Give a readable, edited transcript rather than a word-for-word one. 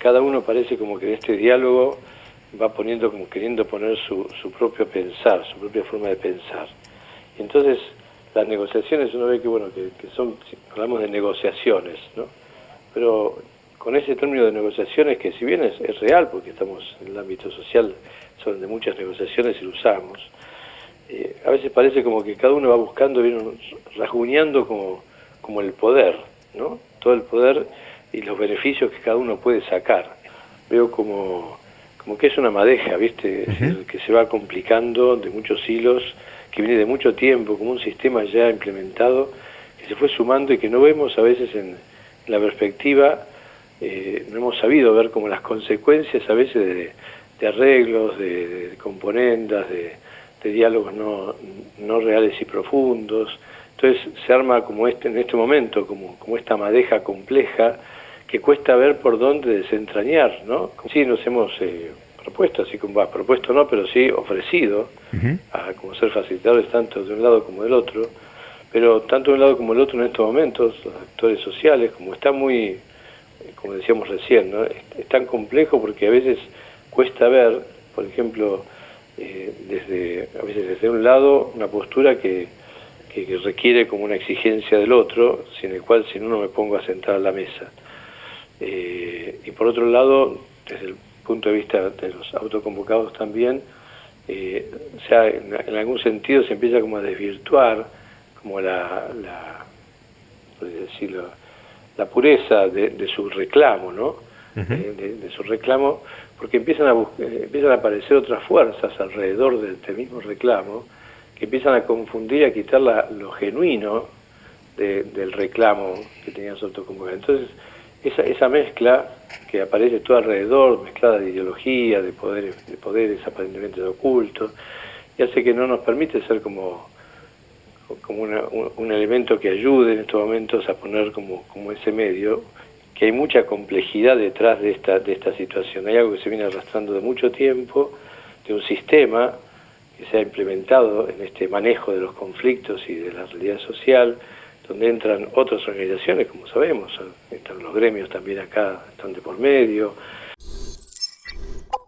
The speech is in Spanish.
cada uno parece como que en este diálogo va poniendo, como queriendo poner su propio pensar, su propia forma de pensar. Y entonces las negociaciones, uno ve que, bueno, que son, hablamos de negociaciones, ¿no? Pero con ese término de negociaciones, que si bien es real, porque estamos en el ámbito social, son de muchas negociaciones y lo usamos, a veces parece como que cada uno va buscando, viene rasguñando como el poder, ¿no? Todo el poder y los beneficios que cada uno puede sacar. Veo como que es una madeja, ¿viste? Es decir, que se va complicando de muchos hilos, que viene de mucho tiempo, como un sistema ya implementado, que se fue sumando y que no vemos a veces en la perspectiva, no hemos sabido ver como las consecuencias a veces de arreglos, de componendas, de diálogos no reales y profundos. Entonces se arma como en este momento, como esta madeja compleja que cuesta ver por dónde desentrañar, ¿no? Sí, nos hemos propuesto, así como propuesto no, pero sí ofrecido a como ser facilitadores tanto de un lado como del otro, pero tanto de un lado como del otro en estos momentos, los actores sociales, como está muy, como decíamos recién, ¿no? Es tan complejo porque a veces cuesta ver, por ejemplo, a veces desde un lado una postura que requiere como una exigencia del otro, sin el cual si no, no me pongo a sentar a la mesa. Y por otro lado, desde el punto de vista de los autoconvocados también, o sea, en algún sentido se empieza como a desvirtuar como por decirlo, la pureza de su reclamo, ¿no? De su reclamo, porque empiezan a aparecer otras fuerzas alrededor del mismo reclamo, que empiezan a confundir y a quitar lo genuino del reclamo que tenían los autoconvocados. Entonces, esa mezcla que aparece todo alrededor, mezclada de ideología, de poderes aparentemente ocultos, y hace que no nos permite ser como un elemento que ayude en estos momentos a poner como ese medio, que hay mucha complejidad detrás de esta situación. Hay algo que se viene arrastrando de mucho tiempo, de un sistema que se ha implementado en este manejo de los conflictos y de la realidad social, donde entran otras organizaciones, como sabemos, entran los gremios también acá, están de por medio,